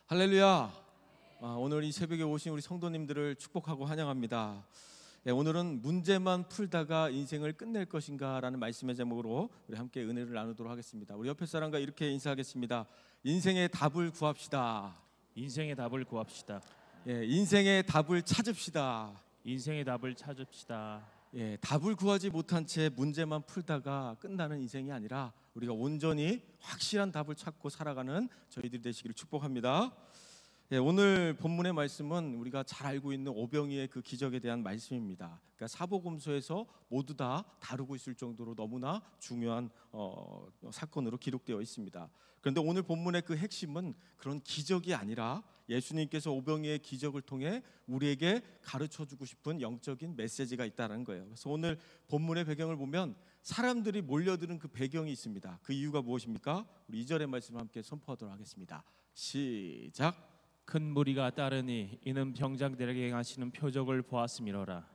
할렐루야. 오늘 이 새벽에 오신 우리 성도님들을 축복하고 환영합니다. 오늘은 문제만 풀다가 인생을 끝낼 것인가 라는 말씀의 제목으로 우리 함께 은혜를 나누도록 하겠습니다. 우리 옆에 사람과 이렇게 인사하겠습니다. 인생의 답을 구합시다. 인생의 답을 구합시다. 인생의 답을 찾읍시다. 인생의 답을 찾읍시다. 답을 구하지 못한 채 문제만 풀다가 끝나는 인생이 아니라 우리가 온전히 확실한 답을 찾고 살아가는 저희들이 되시기를 축복합니다. 오늘 본문의 말씀은 우리가 잘 알고 있는 오병이의 그 기적에 대한 말씀입니다. 그러니까 사복음서에서 모두 다 다루고 있을 정도로 너무나 중요한 사건으로 기록되어 있습니다. 그런데 오늘 본문의 그 핵심은 그런 기적이 아니라 예수님께서 오병이의 기적을 통해 우리에게 가르쳐주고 싶은 영적인 메시지가 있다는 거예요. 그래서 오늘 본문의 배경을 보면 사람들이 몰려드는 그 배경이 있습니다. 그 이유가 무엇입니까? 우리 2절의 말씀을 함께 선포하도록 하겠습니다. 시작. 큰 무리가 따르니 이는 병장들에게 행하시는 표적을 보았음이로라.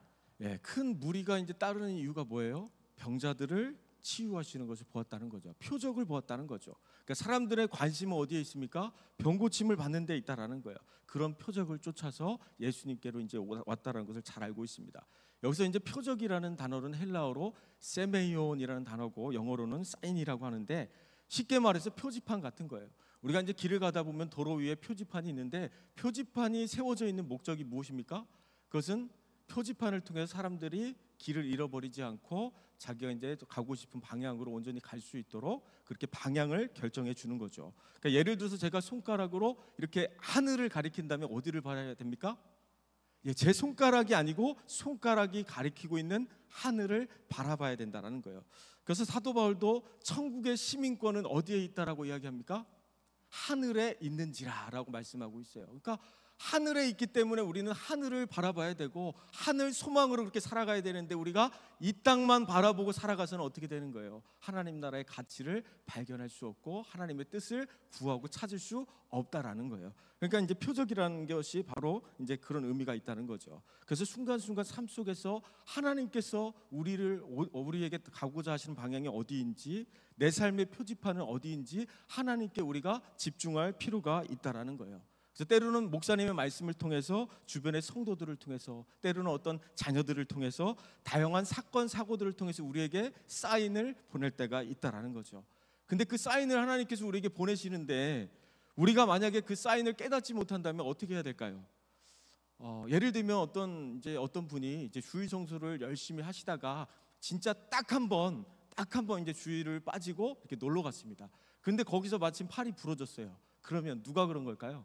큰 무리가 이제 따르는 이유가 뭐예요? 병자들을 치유하시는 것을 보았다는 거죠. 표적을 보았다는 거죠. 그러니까 사람들의 관심은 어디에 있습니까? 병 고침을 받는 데 있다라는 거예요. 그런 표적을 쫓아서 예수님께로 이제 왔다라는 것을 잘 알고 있습니다. 여기서 이제 표적이라는 단어는 헬라어로 세메이온이라는 단어고 영어로는 사인이라고 하는데 쉽게 말해서 표지판 같은 거예요. 우리가 이제 길을 가다 보면 도로 위에 표지판이 있는데 표지판이 세워져 있는 목적이 무엇입니까? 그것은 표지판을 통해서 사람들이 길을 잃어버리지 않고 자기가 이제 가고 싶은 방향으로 온전히 갈 수 있도록 그렇게 방향을 결정해 주는 거죠. 그러니까 예를 들어서 제가 손가락으로 이렇게 하늘을 가리킨다면 어디를 봐야 됩니까? 제 손가락이 아니고 손가락이 가리키고 있는 하늘을 바라봐야 된다는 거예요. 그래서 사도 바울도 천국의 시민권은 어디에 있다라고 이야기합니까? 하늘에 있는지라라고 말씀하고 있어요. 그러니까 하늘에 있기 때문에 우리는 하늘을 바라봐야 되고 하늘 소망으로 그렇게 살아가야 되는데 우리가 이 땅만 바라보고 살아가서는 어떻게 되는 거예요? 하나님 나라의 가치를 발견할 수 없고 하나님의 뜻을 구하고 찾을 수 없다라는 거예요. 그러니까 이제 표적이라는 것이 바로 이제 그런 의미가 있다는 거죠. 그래서 순간순간 삶 속에서 하나님께서 우리에게 가고자 하시는 방향이 어디인지, 내 삶의 표지판은 어디인지 하나님께 우리가 집중할 필요가 있다라는 거예요. 그래서 때로는 목사님의 말씀을 통해서 주변의 성도들을 통해서 때로는 어떤 자녀들을 통해서 다양한 사건 사고들을 통해서 우리에게 사인을 보낼 때가 있다라는 거죠. 근데 그 사인을 하나님께서 우리에게 보내시는데 우리가 만약에 그 사인을 깨닫지 못한다면 어떻게 해야 될까요? 예를 들면 어떤 분이 이제 주일 성수를 열심히 하시다가 진짜 딱 한 번 이제 주일을 빠지고 이렇게 놀러 갔습니다. 근데 거기서 마침 팔이 부러졌어요. 그러면 누가 그런 걸까요?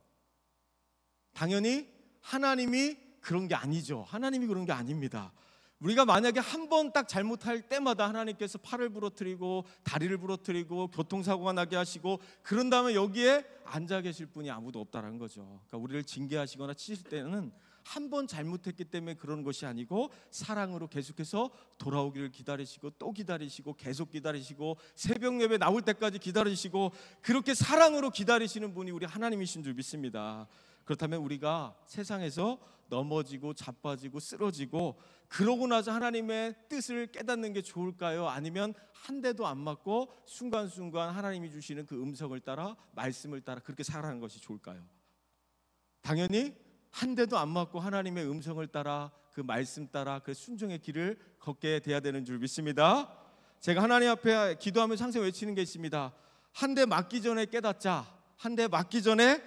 당연히 하나님이 그런 게 아니죠. 하나님이 그런 게 아닙니다. 우리가 만약에 한 번 딱 잘못할 때마다 하나님께서 팔을 부러뜨리고 다리를 부러뜨리고 교통사고가 나게 하시고 그런 다음에 여기에 앉아 계실 분이 아무도 없다는 거죠. 그러니까 우리를 징계하시거나 치실 때는 한 번 잘못했기 때문에 그런 것이 아니고 사랑으로 계속해서 돌아오기를 기다리시고 또 기다리시고 계속 기다리시고 새벽 예배 나올 때까지 기다리시고 그렇게 사랑으로 기다리시는 분이 우리 하나님이신 줄 믿습니다. 그렇다면 우리가 세상에서 넘어지고 자빠지고 쓰러지고 그러고 나서 하나님의 뜻을 깨닫는 게 좋을까요? 아니면 한 대도 안 맞고 순간순간 하나님이 주시는 그 음성을 따라 말씀을 따라 그렇게 살아가는 것이 좋을까요? 당연히 한 대도 안 맞고 하나님의 음성을 따라 그 말씀 따라 그 순종의 길을 걷게 돼야 되는 줄 믿습니다. 제가 하나님 앞에 기도하면서 항상 외치는 게 있습니다. 한 대 맞기 전에 깨닫자. 한 대 맞기 전에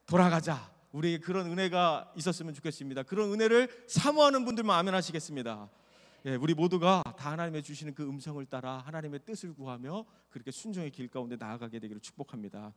돌아가자. 우리에게 그런 은혜가 있었으면 좋겠습니다. 그런 은혜를 사모하는 분들만 아멘 하시겠습니다. 우리 모두가 다 하나님의 주시는 그 음성을 따라 하나님의 뜻을 구하며 그렇게 순종의 길 가운데 나아가게 되기를 축복합니다.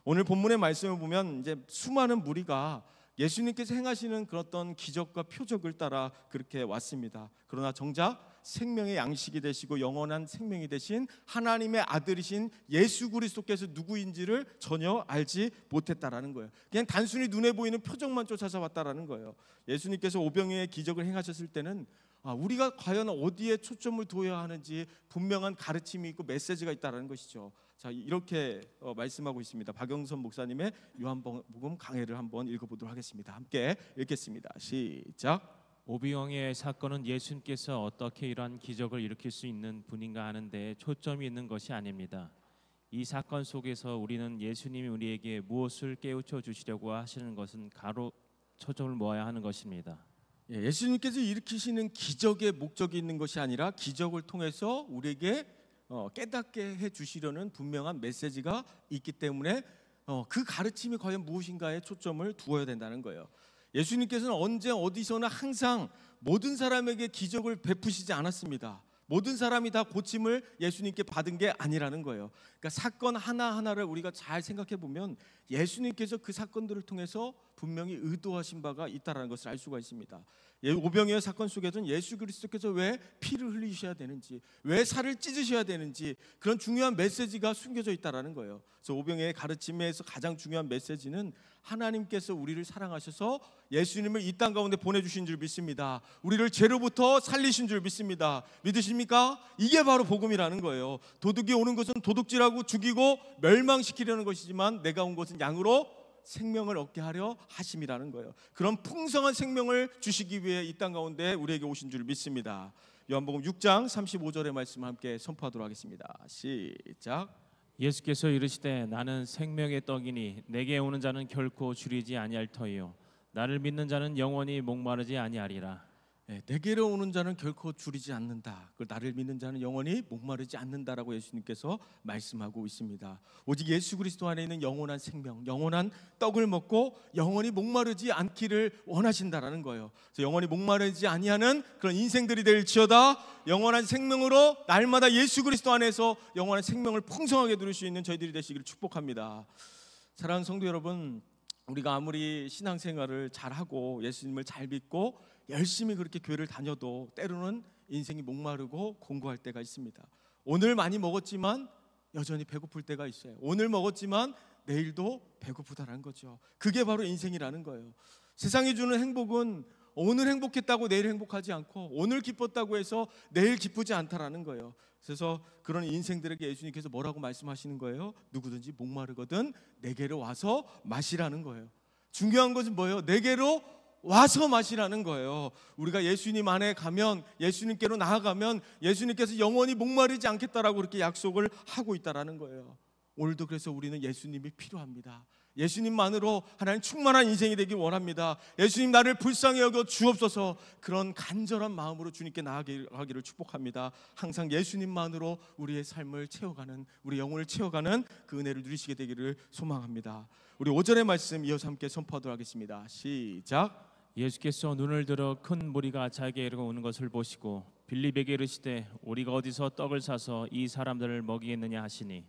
오늘 본문의 말씀을 보면 이제 수많은 무리가 예수님께서 행하시는 그런 어떤 기적과 표적을 따라 그렇게 왔습니다. 그러나 정작 생명의 양식이 되시고 영원한 생명이 되신 하나님의 아들이신 예수 그리스도께서 누구인지를 전혀 알지 못했다라는 거예요. 그냥 단순히 눈에 보이는 표적만 쫓아서 왔다라는 거예요. 예수님께서 오병이의 기적을 행하셨을 때는 우리가 과연 어디에 초점을 둬야 하는지 분명한 가르침이 있고 메시지가 있다는 것이죠. 자, 이렇게 말씀하고 있습니다. 박영선 목사님의 요한복음 강해를 한번 읽어보도록 하겠습니다. 함께 읽겠습니다. 시작. 오병이의 사건은 예수님께서 어떻게 이러한 기적을 일으킬 수 있는 분인가 하는데 초점이 있는 것이 아닙니다. 이 사건 속에서 우리는 예수님이 우리에게 무엇을 깨우쳐 주시려고 하시는 것은 가로 초점을 모아야 하는 것입니다. 예수님께서 일으키시는 기적의 목적이 있는 것이 아니라 기적을 통해서 우리에게 깨닫게 해 주시려는 분명한 메시지가 있기 때문에 그 가르침이 과연 무엇인가에 초점을 두어야 된다는 거예요. 예수님께서는 언제 어디서나 항상 모든 사람에게 기적을 베푸시지 않았습니다. 모든 사람이 다 고침을 예수님께 받은 게 아니라는 거예요. 그러니까 사건 하나하나를 우리가 잘 생각해 보면 예수님께서 그 사건들을 통해서 분명히 의도하신 바가 있다는 것을 알 수가 있습니다. 오병이어 사건 속에서는 예수 그리스도께서 왜 피를 흘리셔야 되는지, 왜 살을 찢으셔야 되는지 그런 중요한 메시지가 숨겨져 있다는 거예요. 그래서 오병이어의 가르침에서 가장 중요한 메시지는 하나님께서 우리를 사랑하셔서 예수님을 이 땅 가운데 보내주신 줄 믿습니다. 우리를 죄로부터 살리신 줄 믿습니다. 믿으십니까? 이게 바로 복음이라는 거예요. 도둑이 오는 것은 도둑질하고 죽이고 멸망시키려는 것이지만 내가 온 것은 양으로 생명을 얻게 하려 하심이라는 거예요. 그런 풍성한 생명을 주시기 위해 이 땅 가운데 우리에게 오신 줄 믿습니다. 요한복음 6장 35절의 말씀 함께 선포하도록 하겠습니다. 시작. 예수께서 이르시되 나는 생명의 떡이니 내게 오는 자는 결코 줄이지 아니할 터이요 나를 믿는 자는 영원히 목마르지 아니하리라. 내게로 오는 자는 결코 줄이지 않는다. 나를 믿는 자는 영원히 목마르지 않는다라고 예수님께서 말씀하고 있습니다. 오직 예수 그리스도 안에 있는 영원한 생명, 영원한 떡을 먹고 영원히 목마르지 않기를 원하신다라는 거예요. 그래서 영원히 목마르지 아니하는 그런 인생들이 될지어다. 영원한 생명으로 날마다 예수 그리스도 안에서 영원한 생명을 풍성하게 누릴 수 있는 저희들이 되시기를 축복합니다. 사랑하는 성도 여러분, 우리가 아무리 신앙생활을 잘하고 예수님을 잘 믿고 열심히 그렇게 교회를 다녀도 때로는 인생이 목마르고 공고할 때가 있습니다. 오늘 많이 먹었지만 여전히 배고플 때가 있어요. 오늘 먹었지만 내일도 배고프다는 거죠. 그게 바로 인생이라는 거예요. 세상이 주는 행복은 오늘 행복했다고 내일 행복하지 않고 오늘 기뻤다고 해서 내일 기쁘지 않다라는 거예요. 그래서 그런 인생들에게 예수님께서 뭐라고 말씀하시는 거예요? 누구든지 목마르거든 내게로 와서 마시라는 거예요. 중요한 것은 뭐예요? 내게로 와서 마시라는 거예요. 우리가 예수님 안에 가면, 예수님께로 나아가면 예수님께서 영원히 목마르지 않겠다라고 그렇게 약속을 하고 있다라는 거예요. 오늘도 그래서 우리는 예수님이 필요합니다. 예수님만으로 하나님 충만한 인생이 되길 원합니다. 예수님 나를 불쌍히 여겨 주옵소서. 그런 간절한 마음으로 주님께 나아가기를 축복합니다. 항상 예수님만으로 우리의 삶을 채워가는, 우리 영혼을 채워가는 그 은혜를 누리시게 되기를 소망합니다. 우리 5절의 말씀 이어서 함께 선포하도록 하겠습니다. 시작. 예수께서 눈을 들어 큰 무리가 자기에게로 오는 것을 보시고 빌립에게 이르시되 우리가 어디서 떡을 사서 이 사람들을 먹이겠느냐 하시니.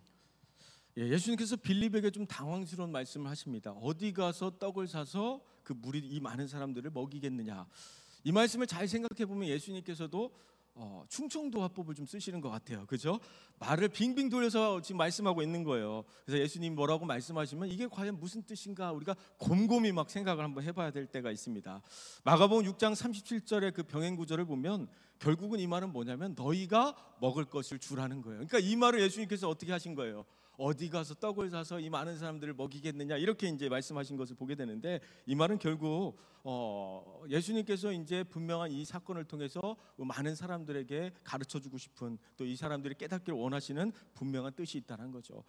예수님께서 빌립에게 좀 당황스러운 말씀을 하십니다. 어디 가서 떡을 사서 그 무리 이 많은 사람들을 먹이겠느냐. 이 말씀을 잘 생각해 보면 예수님께서도 충청도화법을 좀 쓰시는 것 같아요. 그죠? 말을 빙빙 돌려서 지금 말씀하고 있는 거예요. 그래서 예수님 뭐라고 말씀하시면 이게 과연 무슨 뜻인가 우리가 곰곰이 막 생각을 한번 해봐야 될 때가 있습니다. 마가복음 6장 37절의 그 병행 구절을 보면 결국은 이 말은 뭐냐면 너희가 먹을 것을 주라는 거예요. 그러니까 이 말을 예수님께서 어떻게 하신 거예요? 어디 가서 떡을 사서 이 많은 사람들을 먹이겠느냐 이렇게 이제 말씀하신 것을 보게 되는데 이 말은 결국 예수님께서 이제 분명한 이 사건을 통해서 많은 사람들에게 가르쳐주고 싶은 또 이 사람들이 깨닫기를 원하시는 분명한 뜻이 있다는 거죠.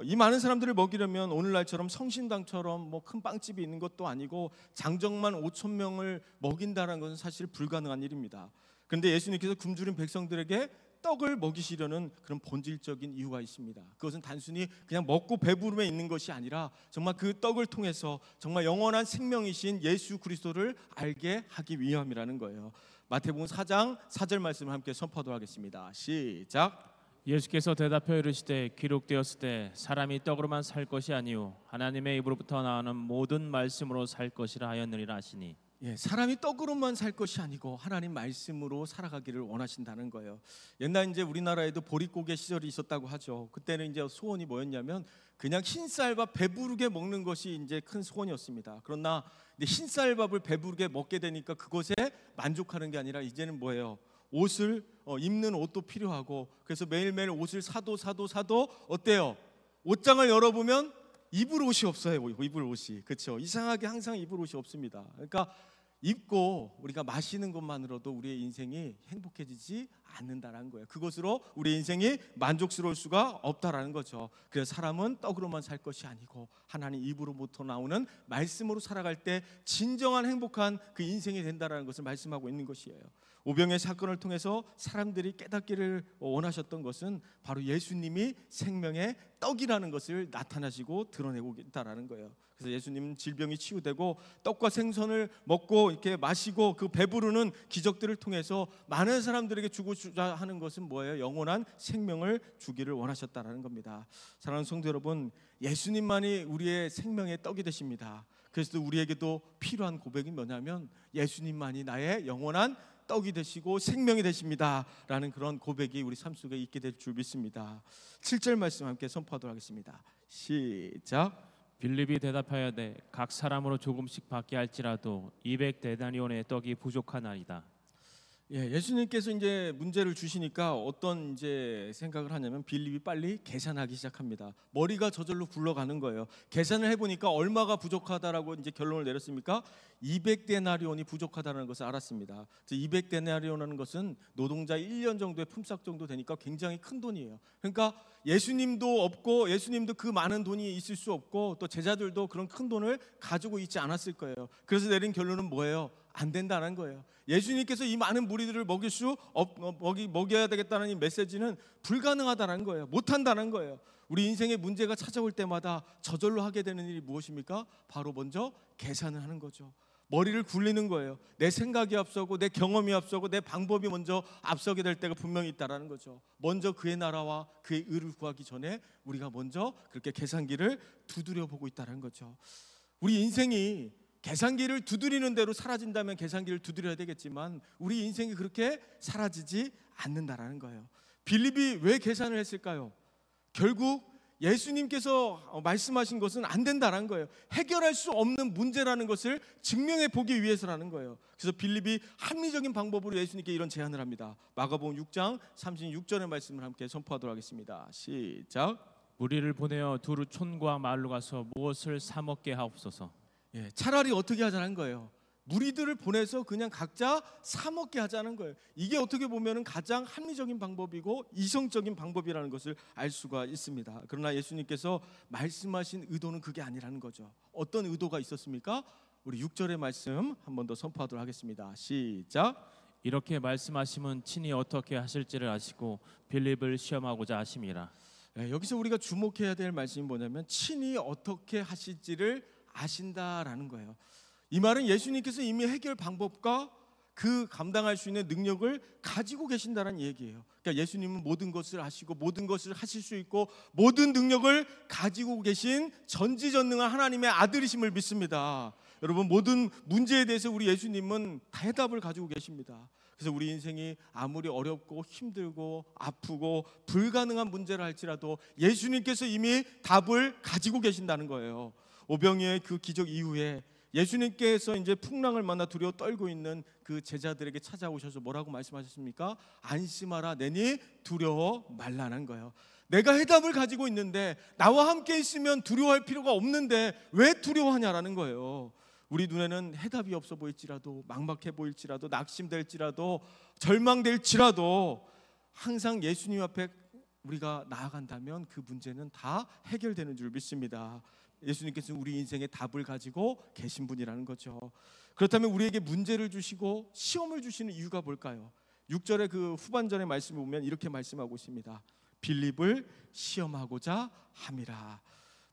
이 많은 사람들을 먹이려면 오늘날처럼 성신당처럼 뭐 큰 빵집이 있는 것도 아니고 장정만 5천 명을 먹인다는 것은 사실 불가능한 일입니다. 그런데 예수님께서 굶주린 백성들에게 떡을 먹이시려는 그런 본질적인 이유가 있습니다. 그것은 단순히 그냥 먹고 배부름에 있는 것이 아니라 정말 그 떡을 통해서 정말 영원한 생명이신 예수 그리스도를 알게 하기 위함이라는 거예요. 마태복음 4장 4절 말씀을 함께 선포하도록 하겠습니다. 시작. 예수께서 대답하여 이르시되 기록되었을 때 사람이 떡으로만 살 것이 아니요 하나님의 입으로부터 나오는 모든 말씀으로 살 것이라 하였느니라 하시니. 사람이 떡으로만 살 것이 아니고 하나님 말씀으로 살아가기를 원하신다는 거예요. 옛날 이제 우리나라에도 보릿고개 시절이 있었다고 하죠. 그때는 이제 소원이 뭐였냐면 그냥 흰쌀밥 배부르게 먹는 것이 이제 큰 소원이었습니다. 그러나 흰쌀밥을 배부르게 먹게 되니까 그것에 만족하는 게 아니라 이제는 뭐예요? 옷을 입는 옷도 필요하고 그래서 매일매일 옷을 사도 어때요? 옷장을 열어보면 입을 옷이 없어요. 입을 옷이. 그렇죠? 이상하게 항상 입을 옷이 없습니다. 그러니까 입고 우리가 마시는 것만으로도 우리의 인생이 행복해지지 않는다라는 거예요. 그것으로 우리 인생이 만족스러울 수가 없다라는 거죠. 그래서 사람은 떡으로만 살 것이 아니고 하나님 입으로부터 나오는 말씀으로 살아갈 때 진정한 행복한 그 인생이 된다라는 것을 말씀하고 있는 것이에요. 오병의 사건을 통해서 사람들이 깨닫기를 원하셨던 것은 바로 예수님이 생명의 떡이라는 것을 나타나시고 드러내고 있다라는 거예요. 그래서 예수님은 질병이 치유되고 떡과 생선을 먹고 이렇게 마시고 그 배부르는 기적들을 통해서 많은 사람들에게 주고자 하는 것은 뭐예요? 영원한 생명을 주기를 원하셨다라는 겁니다. 사랑하는 성도 여러분, 예수님만이 우리의 생명의 떡이 되십니다. 그래서 우리에게도 필요한 고백이 뭐냐면 예수님만이 나의 영원한 떡이 되시고 생명이 되십니다 라는 그런 고백이 우리 삶 속에 있게 될 줄 믿습니다. 7절 말씀 함께 선포하도록 하겠습니다. 시작. 빌립이 대답하여되 각 사람으로 조금씩 받게 할지라도 200데나리온의 떡이 부족하나이다. 예수님께서 이제 문제를 주시니까 어떤 이제 생각을 하냐면 빌립이 빨리 계산하기 시작합니다. 머리가 저절로 굴러가는 거예요. 계산을 해보니까 얼마가 부족하다라고 이제 결론을 내렸습니까? 200데나리온이 부족하다는 것을 알았습니다. 200데나리온이라는 것은 노동자 1년 정도의 품삯 정도 되니까 굉장히 큰 돈이에요. 그러니까 예수님도 없고 예수님도 그 많은 돈이 있을 수 없고 또 제자들도 그런 큰 돈을 가지고 있지 않았을 거예요. 그래서 내린 결론은 뭐예요? 안 된다는 거예요. 예수님께서 이 많은 무리들을 먹여야 되겠다는 이 메시지는 불가능하다는 거예요. 못한다는 거예요. 우리 인생의 문제가 찾아올 때마다 저절로 하게 되는 일이 무엇입니까? 바로 먼저 계산을 하는 거죠. 머리를 굴리는 거예요. 내 생각이 앞서고 내 경험이 앞서고 내 방법이 먼저 앞서게 될 때가 분명히 있다라는 거죠. 먼저 그의 나라와 그의 의를 구하기 전에 우리가 먼저 그렇게 계산기를 두드려 보고 있다는 거죠. 우리 인생이 계산기를 두드리는 대로 사라진다면 계산기를 두드려야 되겠지만 우리 인생이 그렇게 사라지지 않는다라는 거예요. 빌립이 왜 계산을 했을까요? 결국 예수님께서 말씀하신 것은 안 된다라는 거예요. 해결할 수 없는 문제라는 것을 증명해 보기 위해서라는 거예요. 그래서 빌립이 합리적인 방법으로 예수님께 이런 제안을 합니다. 마가복음 6장 36절의 말씀을 함께 선포하도록 하겠습니다. 시작. 무리를 보내어 두루 촌과 마을로 가서 무엇을 사 먹게 하옵소서. 차라리 어떻게 하자는 거예요? 무리들을 보내서 그냥 각자 사 먹게 하자는 거예요. 이게 어떻게 보면 가장 합리적인 방법이고 이성적인 방법이라는 것을 알 수가 있습니다. 그러나 예수님께서 말씀하신 의도는 그게 아니라는 거죠. 어떤 의도가 있었습니까? 우리 6절의 말씀 한 번 더 선포하도록 하겠습니다. 시작. 이렇게 말씀하시면 친히 어떻게 하실지를 아시고 빌립을 시험하고자 하심이라. 여기서 우리가 주목해야 될 말씀이 뭐냐면 친히 어떻게 하실지를 아신다라는 거예요. 이 말은 예수님께서 이미 해결 방법과 그 감당할 수 있는 능력을 가지고 계신다는 얘기예요. 그러니까 예수님은 모든 것을 아시고 모든 것을 하실 수 있고 모든 능력을 가지고 계신 전지전능한 하나님의 아들이심을 믿습니다. 여러분, 모든 문제에 대해서 우리 예수님은 다 해답을 가지고 계십니다. 그래서 우리 인생이 아무리 어렵고 힘들고 아프고 불가능한 문제를 할지라도 예수님께서 이미 답을 가지고 계신다는 거예요. 오병이어의 그 기적 이후에 예수님께서 이제 풍랑을 만나 두려워 떨고 있는 그 제자들에게 찾아오셔서 뭐라고 말씀하셨습니까? 안심하라, 내니 두려워 말라는 거예요. 내가 해답을 가지고 있는데 나와 함께 있으면 두려워할 필요가 없는데 왜 두려워하냐라는 거예요. 우리 눈에는 해답이 없어 보일지라도 막막해 보일지라도 낙심될지라도 절망될지라도 항상 예수님 앞에 우리가 나아간다면 그 문제는 다 해결되는 줄 믿습니다. 예수님께서는 우리 인생의 답을 가지고 계신 분이라는 거죠. 그렇다면 우리에게 문제를 주시고 시험을 주시는 이유가 뭘까요? 6절의 그 후반전의 말씀을 보면 이렇게 말씀하고 있습니다. 빌립을 시험하고자 함이라.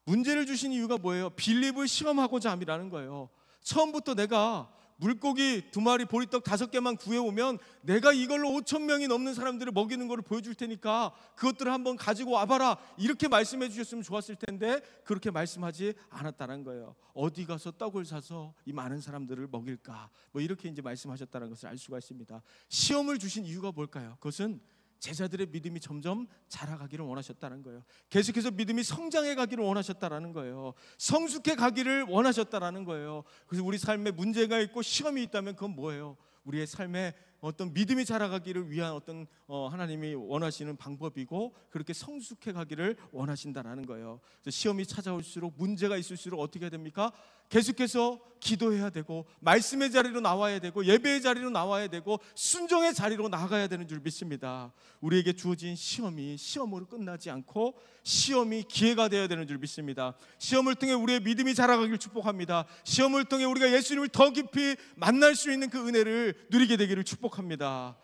문제를 주신 이유가 뭐예요? 빌립을 시험하고자 함이라는 거예요. 처음부터 내가 물고기 2마리 보리떡 5개만 구해오면 내가 이걸로 5,000명이 넘는 사람들을 먹이는 것을 보여줄 테니까 그것들을 한번 가지고 와봐라, 이렇게 말씀해 주셨으면 좋았을 텐데 그렇게 말씀하지 않았다는 거예요. 어디 가서 떡을 사서 이 많은 사람들을 먹일까, 뭐 이렇게 이제 말씀하셨다는 것을 알 수가 있습니다. 시험을 주신 이유가 뭘까요? 그것은 제자들의 믿음이 점점 자라가기를 원하셨다는 거예요. 계속해서 믿음이 성장해 가기를 원하셨다는 거예요. 성숙해 가기를 원하셨다는 거예요. 그래서 우리 삶에 문제가 있고 시험이 있다면 그건 뭐예요? 우리의 삶에 어떤 믿음이 자라가기를 위한 어떤 하나님이 원하시는 방법이고 그렇게 성숙해 가기를 원하신다라는 거예요. 그래서 시험이 찾아올수록 문제가 있을수록 어떻게 해야 됩니까? 계속해서 기도해야 되고 말씀의 자리로 나와야 되고 예배의 자리로 나와야 되고 순종의 자리로 나가야 되는 줄 믿습니다. 우리에게 주어진 시험이 시험으로 끝나지 않고 시험이 기회가 되어야 되는 줄 믿습니다. 시험을 통해 우리의 믿음이 자라가기를 축복합니다. 시험을 통해 우리가 예수님을 더 깊이 만날 수 있는 그 은혜를 누리게 되기를 축복합니다.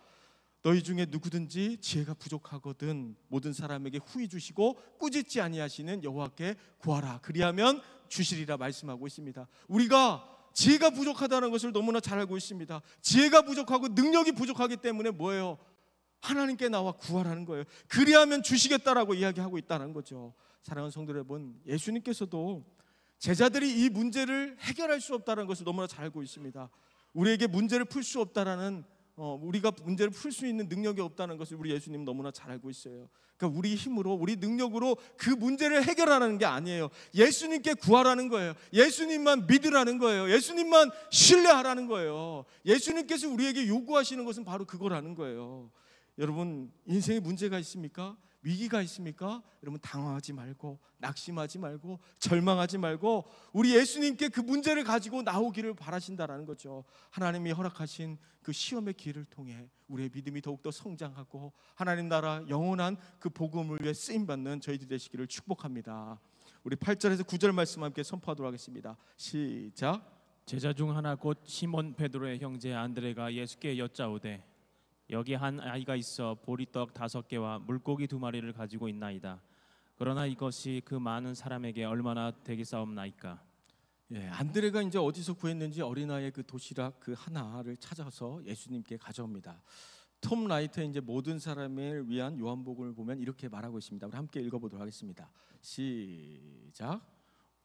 너희 중에 누구든지 지혜가 부족하거든 모든 사람에게 후히 주시고 꾸짖지 아니하시는 여호와께 구하라 그리하면 주시리라 말씀하고 있습니다. 우리가 지혜가 부족하다는 것을 너무나 잘 알고 있습니다. 지혜가 부족하고 능력이 부족하기 때문에 뭐예요? 하나님께 나와 구하라는 거예요. 그리하면 주시겠다라고 이야기하고 있다는 거죠. 사랑하는 성도 여러분, 예수님께서도 제자들이 이 문제를 해결할 수 없다는 것을 너무나 잘 알고 있습니다. 우리에게 문제를 풀 수 없다라는 우리가 문제를 풀 수 있는 능력이 없다는 것을 우리 예수님 너무나 잘 알고 있어요. 그러니까 우리 힘으로 우리 능력으로 그 문제를 해결하라는 게 아니에요. 예수님께 구하라는 거예요. 예수님만 믿으라는 거예요. 예수님만 신뢰하라는 거예요. 예수님께서 우리에게 요구하시는 것은 바로 그거라는 거예요. 여러분 인생에 문제가 있습니까? 위기가 있습니까? 여러분 당황하지 말고 낙심하지 말고 절망하지 말고 우리 예수님께 그 문제를 가지고 나오기를 바라신다라는 거죠. 하나님이 허락하신 그 시험의 길을 통해 우리의 믿음이 더욱더 성장하고 하나님 나라 영원한 그 복음을 위해 쓰임받는 저희들 되시기를 축복합니다. 우리 8절에서 9절 말씀 함께 선포하도록 하겠습니다. 시작. 제자 중 하나 곧 시몬 베드로의 형제 안드레가 예수께 여짜오되 여기 한 아이가 있어 보리떡 5개와 물고기 2마리를 가지고 있나이다. 그러나 이것이 그 많은 사람에게 얼마나 되겠사옵나이까. 안드레가 이제 어디서 구했는지 어린아이의 그 도시락 그 하나를 찾아서 예수님께 가져옵니다. 톰 라이터의 이제 모든 사람을 위한 요한복음을 보면 이렇게 말하고 있습니다. 우리 함께 읽어보도록 하겠습니다. 시작.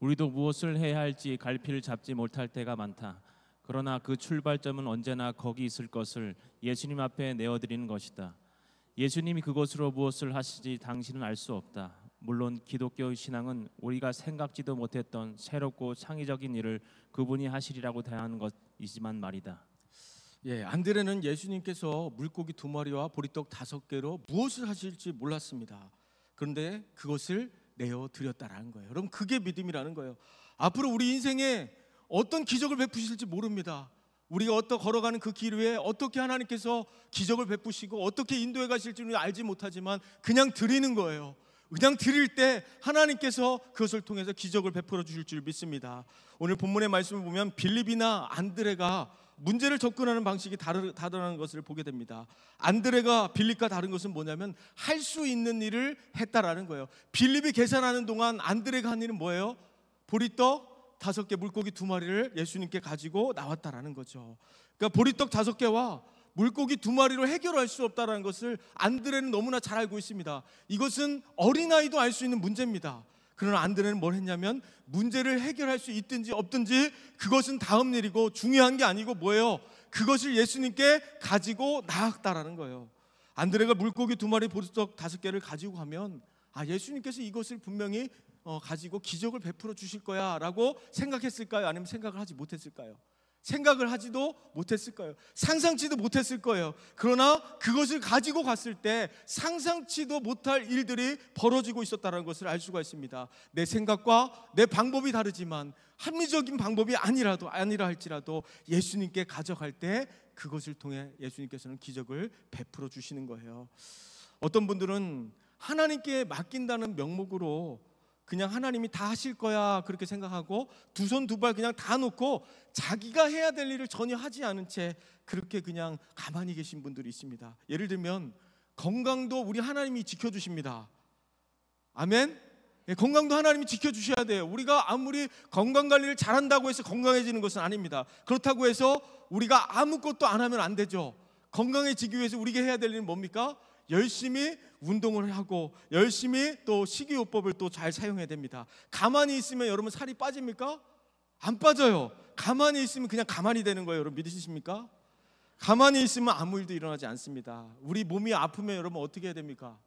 우리도 무엇을 해야 할지 갈피를 잡지 못할 때가 많다. 그러나 그 출발점은 언제나 거기 있을 것을 예수님 앞에 내어드리는 것이다. 예수님이 그것으로 무엇을 하시지 당신은 알 수 없다. 물론 기독교 신앙은 우리가 생각지도 못했던 새롭고 창의적인 일을 그분이 하시리라고 대하는 것이지만 말이다. 안드레는 예수님께서 물고기 2마리와 보리떡 5개로 무엇을 하실지 몰랐습니다. 그런데 그것을 내어드렸다라는 거예요. 여러분 그게 믿음이라는 거예요. 앞으로 우리 인생에 어떤 기적을 베푸실지 모릅니다. 우리가 걸어가는 그 길 위에 어떻게 하나님께서 기적을 베푸시고 어떻게 인도해 가실지는 알지 못하지만 그냥 드리는 거예요. 그냥 드릴 때 하나님께서 그것을 통해서 기적을 베풀어 주실 줄 믿습니다. 오늘 본문의 말씀을 보면 빌립이나 안드레가 문제를 접근하는 방식이 다르다는 것을 보게 됩니다. 안드레가 빌립과 다른 것은 뭐냐면 할 수 있는 일을 했다라는 거예요. 빌립이 계산하는 동안 안드레가 한 일은 뭐예요? 보리떡 5개 물고기 2마리를 예수님께 가지고 나왔다라는 거죠. 그러니까 보리떡 5개와 물고기 2마리로 해결할 수 없다라는 것을 안드레는 너무나 잘 알고 있습니다. 이것은 어린아이도 알 수 있는 문제입니다. 그러나 안드레는 뭘 했냐면 문제를 해결할 수 있든지 없든지 그것은 다음 일이고 중요한 게 아니고 뭐예요? 그것을 예수님께 가지고 나았다라는 거예요. 안드레가 물고기 2마리 보리떡 5개를 가지고 가면 예수님께서 이것을 분명히 가지고 기적을 베풀어 주실 거야 라고 생각했을까요? 아니면 생각을 하지 못했을까요? 생각을 하지도 못했을까요? 상상치도 못했을 거예요. 그러나 그것을 가지고 갔을 때 상상치도 못할 일들이 벌어지고 있었다는 것을 알 수가 있습니다. 내 생각과 내 방법이 다르지만 합리적인 방법이 아니라 할지라도 예수님께 가져갈 때 그것을 통해 예수님께서는 기적을 베풀어 주시는 거예요. 어떤 분들은 하나님께 맡긴다는 명목으로 그냥 하나님이 다 하실 거야 그렇게 생각하고 두 손 두 발 그냥 다 놓고 자기가 해야 될 일을 전혀 하지 않은 채 그렇게 그냥 가만히 계신 분들이 있습니다. 예를 들면 건강도 우리 하나님이 지켜주십니다. 아멘? 건강도 하나님이 지켜주셔야 돼요. 우리가 아무리 건강관리를 잘한다고 해서 건강해지는 것은 아닙니다. 그렇다고 해서 우리가 아무것도 안 하면 안 되죠. 건강해지기 위해서 우리가 해야 될 일은 뭡니까? 열심히 운동을 하고 열심히 또 식이요법을 또 잘 사용해야 됩니다. 가만히 있으면 여러분 살이 빠집니까? 안 빠져요. 가만히 있으면 그냥 가만히 되는 거예요. 여러분 믿으십니까? 가만히 있으면 아무 일도 일어나지 않습니다. 우리 몸이 아프면 여러분 어떻게 해야 됩니까?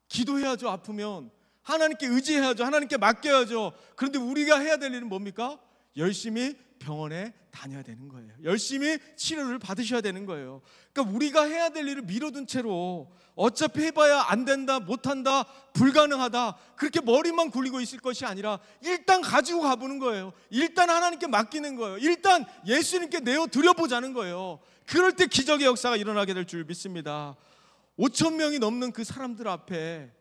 기도해야죠. 아프면 하나님께 의지해야죠. 하나님께 맡겨야죠. 그런데 우리가 해야 될 일은 뭡니까? 열심히 병원에 다녀야 되는 거예요. 열심히 치료를 받으셔야 되는 거예요. 그러니까 우리가 해야 될 일을 미뤄둔 채로 어차피 해봐야 안 된다, 못한다, 불가능하다 그렇게 머리만 굴리고 있을 것이 아니라 일단 가지고 가보는 거예요. 일단 하나님께 맡기는 거예요. 일단 예수님께 내어드려보자는 거예요. 그럴 때 기적의 역사가 일어나게 될 줄 믿습니다. 5천 명이 넘는 그 사람들 앞에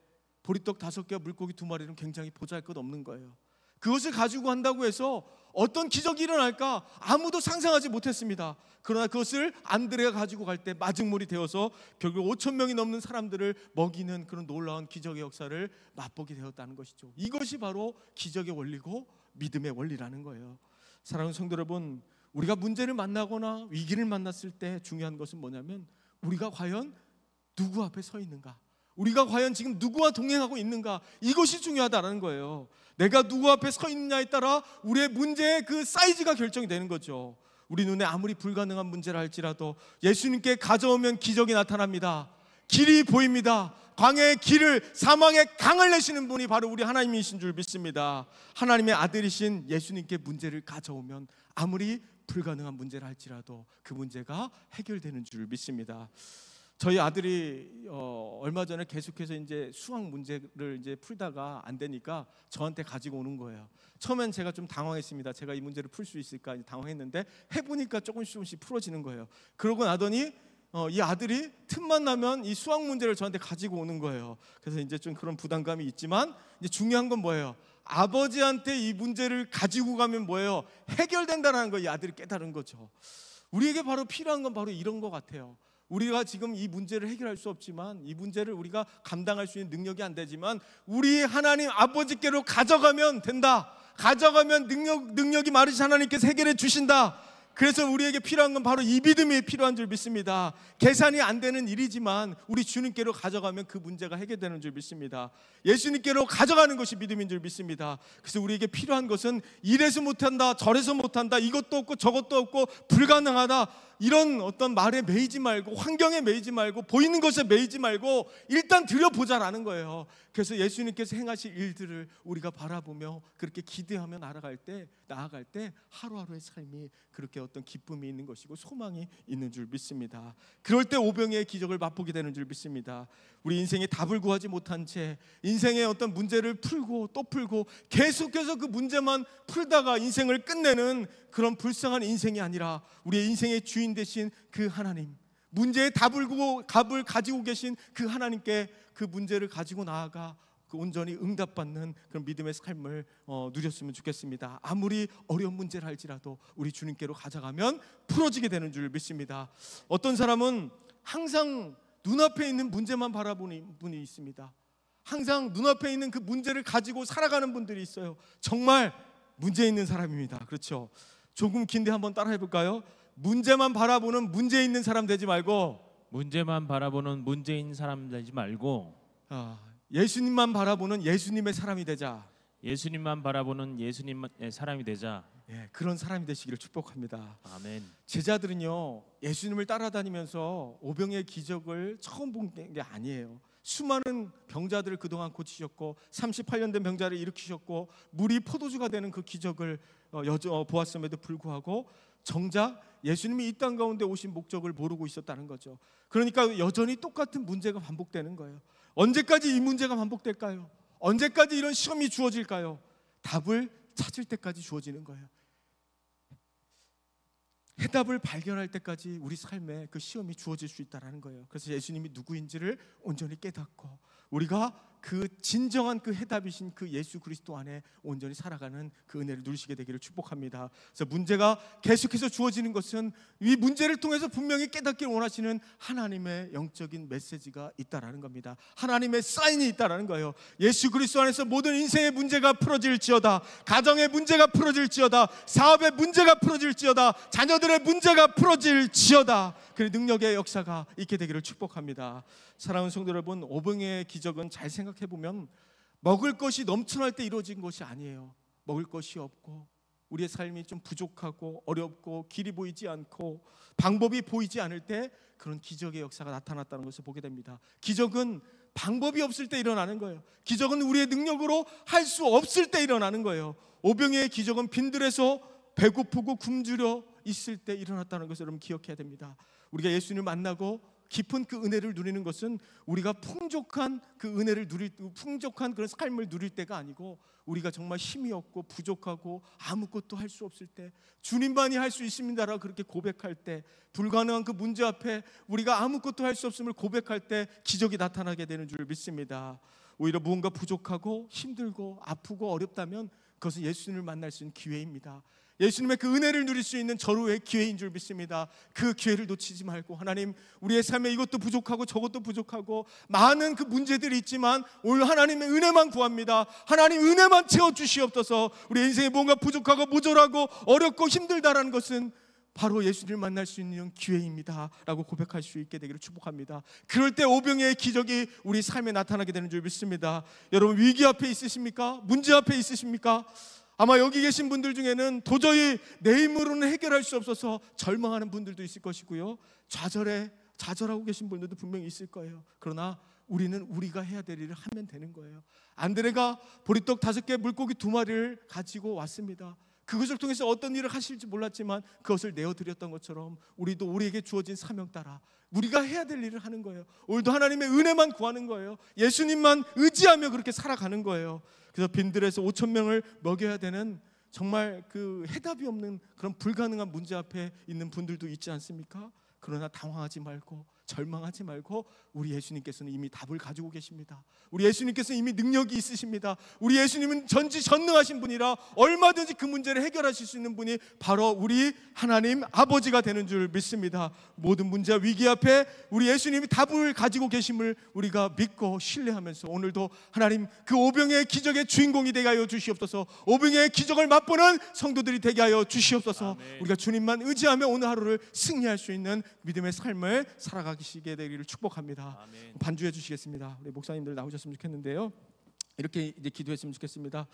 보리떡 5개와 물고기 2마리는 굉장히 보잘것없는 거예요. 그것을 가지고 간다고 해서 어떤 기적이 일어날까 아무도 상상하지 못했습니다. 그러나 그것을 안드레가 가지고 갈 때 마중물이 되어서 결국 5천 명이 넘는 사람들을 먹이는 그런 놀라운 기적의 역사를 맛보게 되었다는 것이죠. 이것이 바로 기적의 원리고 믿음의 원리라는 거예요. 사랑하는 성도 여러분, 우리가 문제를 만나거나 위기를 만났을 때 중요한 것은 뭐냐면 우리가 과연 누구 앞에 서 있는가, 우리가 과연 지금 누구와 동행하고 있는가, 이것이 중요하다는 거예요. 내가 누구 앞에 서 있느냐에 따라 우리의 문제의 그 사이즈가 결정이 되는 거죠. 우리 눈에 아무리 불가능한 문제라 할지라도 예수님께 가져오면 기적이 나타납니다. 길이 보입니다. 광야의 길을, 사망의 강을 내시는 분이 바로 우리 하나님이신 줄 믿습니다. 하나님의 아들이신 예수님께 문제를 가져오면 아무리 불가능한 문제라 할지라도 그 문제가 해결되는 줄 믿습니다. 저희 아들이 얼마 전에 계속해서 이제 수학 문제를 이제 풀다가 안 되니까 저한테 가지고 오는 거예요. 처음엔 제가 좀 당황했습니다. 제가 이 문제를 풀 수 있을까 당황했는데 해보니까 조금씩 풀어지는 거예요. 그러고 나더니 이 아들이 틈만 나면 이 수학 문제를 저한테 가지고 오는 거예요. 그래서 이제 좀 그런 부담감이 있지만 이제 중요한 건 뭐예요? 아버지한테 이 문제를 가지고 가면 뭐예요? 해결된다는 거 이 아들이 깨달은 거죠. 우리에게 바로 필요한 건 바로 이런 것 같아요. 우리가 지금 이 문제를 해결할 수 없지만, 이 문제를 우리가 감당할 수 있는 능력이 안 되지만 우리 하나님 아버지께로 가져가면 된다. 가져가면 능력이 많으신 하나님께서 해결해 주신다. 그래서 우리에게 필요한 건 바로 이 믿음이 필요한 줄 믿습니다. 계산이 안 되는 일이지만 우리 주님께로 가져가면 그 문제가 해결되는 줄 믿습니다. 예수님께로 가져가는 것이 믿음인 줄 믿습니다. 그래서 우리에게 필요한 것은 이래서 못한다, 저래서 못한다, 이것도 없고 저것도 없고 불가능하다, 이런 어떤 말에 매이지 말고, 환경에 매이지 말고, 보이는 것에 매이지 말고 일단 드려보자라는 거예요. 그래서 예수님께서 행하실 일들을 우리가 바라보며 그렇게 기대하며 나아갈 때 하루하루의 삶이 그렇게 어떤 기쁨이 있는 것이고 소망이 있는 줄 믿습니다. 그럴 때 오병이의 기적을 맛보게 되는 줄 믿습니다. 우리 인생에 답을 구하지 못한 채 인생의 어떤 문제를 풀고 또 풀고 계속해서 그 문제만 풀다가 인생을 끝내는 그런 불쌍한 인생이 아니라 우리의 인생의 주인 되신 그 하나님, 문제의 답을 가지고 계신 그 하나님께 그 문제를 가지고 나아가 그 온전히 응답받는 그런 믿음의 삶을 누렸으면 좋겠습니다. 아무리 어려운 문제를 할지라도 우리 주님께로 가져가면 풀어지게 되는 줄 믿습니다. 어떤 사람은 항상 눈앞에 있는 문제만 바라보는 분이 있습니다. 항상 눈앞에 있는 그 문제를 가지고 살아가는 분들이 있어요. 정말 문제 있는 사람입니다. 그렇죠? 조금 긴데 한번 따라 해볼까요? 문제만 바라보는 문제 있는 사람 되지 말고, 문제만 바라보는 문제 있는 사람 되지 말고 예수님만 바라보는 예수님의 사람이 되자. 예수님만 바라보는 예수님의 사람이 되자. 그런 사람이 되시기를 축복합니다. 아멘. 제자들은요, 예수님을 따라다니면서 오병이의 기적을 처음 본 게 아니에요. 수많은 병자들을 그동안 고치셨고 38년 된 병자를 일으키셨고 물이 포도주가 되는 그 기적을 보았음에도 불구하고 정작 예수님이 이 땅 가운데 오신 목적을 모르고 있었다는 거죠. 그러니까 여전히 똑같은 문제가 반복되는 거예요. 언제까지 이 문제가 반복될까요? 언제까지 이런 시험이 주어질까요? 답을 찾을 때까지 주어지는 거예요. 해답을 발견할 때까지 우리 삶에 그 시험이 주어질 수 있다는 거예요. 그래서 예수님이 누구인지를 온전히 깨닫고 우리가 그 진정한 그 해답이신 그 예수 그리스도 안에 온전히 살아가는 그 은혜를 누리시게 되기를 축복합니다. 그래서 문제가 계속해서 주어지는 것은 이 문제를 통해서 분명히 깨닫기를 원하시는 하나님의 영적인 메시지가 있다라는 겁니다. 하나님의 사인이 있다라는 거예요. 예수 그리스도 안에서 모든 인생의 문제가 풀어질지어다, 가정의 문제가 풀어질지어다, 사업의 문제가 풀어질지어다, 자녀들의 문제가 풀어질지어다, 그 능력의 역사가 있게 되기를 축복합니다. 사랑하는 성도 여러분, 오병이의 기적은 잘 생각해보면 먹을 것이 넘쳐날 때 이루어진 것이 아니에요. 먹을 것이 없고 우리의 삶이 좀 부족하고 어렵고 길이 보이지 않고 방법이 보이지 않을 때 그런 기적의 역사가 나타났다는 것을 보게 됩니다. 기적은 방법이 없을 때 일어나는 거예요. 기적은 우리의 능력으로 할 수 없을 때 일어나는 거예요. 오병이의 기적은 빈들에서 배고프고 굶주려 있을 때 일어났다는 것을 여러분 기억해야 됩니다. 우리가 예수님을 만나고 깊은 그 은혜를 누리는 것은 우리가 풍족한 그 은혜를 풍족한 그런 삶을 누릴 때가 아니고, 우리가 정말 힘이 없고 부족하고 아무것도 할 수 없을 때, 주님만이 할 수 있습니다라고 그렇게 고백할 때, 불가능한 그 문제 앞에 우리가 아무것도 할 수 없음을 고백할 때 기적이 나타나게 되는 줄 믿습니다. 오히려 무언가 부족하고 힘들고 아프고 어렵다면 그것은 예수님을 만날 수 있는 기회입니다. 예수님의 그 은혜를 누릴 수 있는 절호의 기회인 줄 믿습니다. 그 기회를 놓치지 말고, 하나님, 우리의 삶에 이것도 부족하고 저것도 부족하고 많은 그 문제들이 있지만 오늘 하나님의 은혜만 구합니다. 하나님 은혜만 채워주시옵소서. 우리 인생에 뭔가 부족하고 모자라고 어렵고 힘들다라는 것은 바로 예수님을 만날 수 있는 기회입니다 라고 고백할 수 있게 되기를 축복합니다. 그럴 때 오병이의 기적이 우리 삶에 나타나게 되는 줄 믿습니다. 여러분, 위기 앞에 있으십니까? 문제 앞에 있으십니까? 아마 여기 계신 분들 중에는 도저히 내 힘으로는 해결할 수 없어서 절망하는 분들도 있을 것이고요, 좌절하고 계신 분들도 분명히 있을 거예요. 그러나 우리는 우리가 해야 될 일을 하면 되는 거예요. 안드레가 보리떡 5개, 물고기 2마리를 가지고 왔습니다. 그것을 통해서 어떤 일을 하실지 몰랐지만 그것을 내어드렸던 것처럼 우리도 우리에게 주어진 사명 따라 우리가 해야 될 일을 하는 거예요. 오늘도 하나님의 은혜만 구하는 거예요. 예수님만 의지하며 그렇게 살아가는 거예요. 그래서 빈들에서 5,000명을 먹여야 되는 정말 그 해답이 없는 그런 불가능한 문제 앞에 있는 분들도 있지 않습니까? 그러나 당황하지 말고 절망하지 말고, 우리 예수님께서는 이미 답을 가지고 계십니다. 우리 예수님께서는 이미 능력이 있으십니다. 우리 예수님은 전지전능하신 분이라 얼마든지 그 문제를 해결하실 수 있는 분이 바로 우리 하나님 아버지가 되는 줄 믿습니다. 모든 문제와 위기 앞에 우리 예수님이 답을 가지고 계심을 우리가 믿고 신뢰하면서 오늘도 하나님 그 오병의 기적의 주인공이 되게 하여 주시옵소서. 오병의 기적을 맛보는 성도들이 되게 하여 주시옵소서. 아멘. 우리가 주님만 의지하며 오늘 하루를 승리할 수 있는 믿음의 삶을 살아가시게 되기를 축복합니다. 아멘. 반주해 주시겠습니다. 우리 목사님들 나오셨으면 좋겠는데요, 이렇게 이제 기도했으면 좋겠습니다.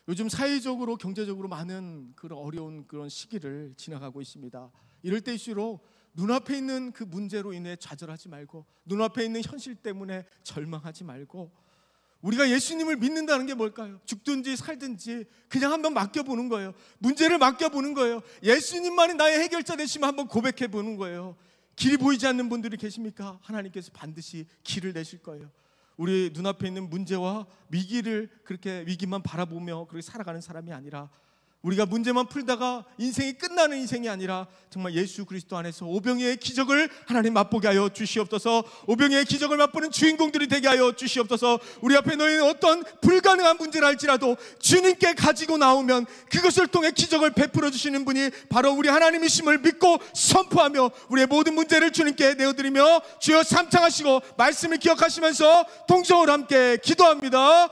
요즘 사회적으로 경제적으로 많은 그런 어려운 그런 시기를 지나가고 있습니다. 이럴 때일수록 눈앞에 있는 그 문제로 인해 좌절하지 말고, 눈앞에 있는 현실 때문에 절망하지 말고, 우리가 예수님을 믿는다는 게 뭘까요? 죽든지 살든지 그냥 한번 맡겨보는 거예요. 문제를 맡겨보는 거예요. 예수님만이 나의 해결자 되시면 한번 고백해보는 거예요. 길이 보이지 않는 분들이 계십니까? 하나님께서 반드시 길을 내실 거예요. 우리 눈앞에 있는 문제와 위기를 그렇게 위기만 바라보며 그렇게 살아가는 사람이 아니라, 우리가 문제만 풀다가 인생이 끝나는 인생이 아니라 정말 예수 그리스도 안에서 오병이의 기적을 하나님 맛보게 하여 주시옵소서. 오병이의 기적을 맛보는 주인공들이 되게 하여 주시옵소서. 우리 앞에 놓인 어떤 불가능한 문제를 할지라도 주님께 가지고 나오면 그것을 통해 기적을 베풀어 주시는 분이 바로 우리 하나님이심을 믿고 선포하며 우리의 모든 문제를 주님께 내어드리며 주여 삼창하시고 말씀을 기억하시면서 동성으로 함께 기도합니다.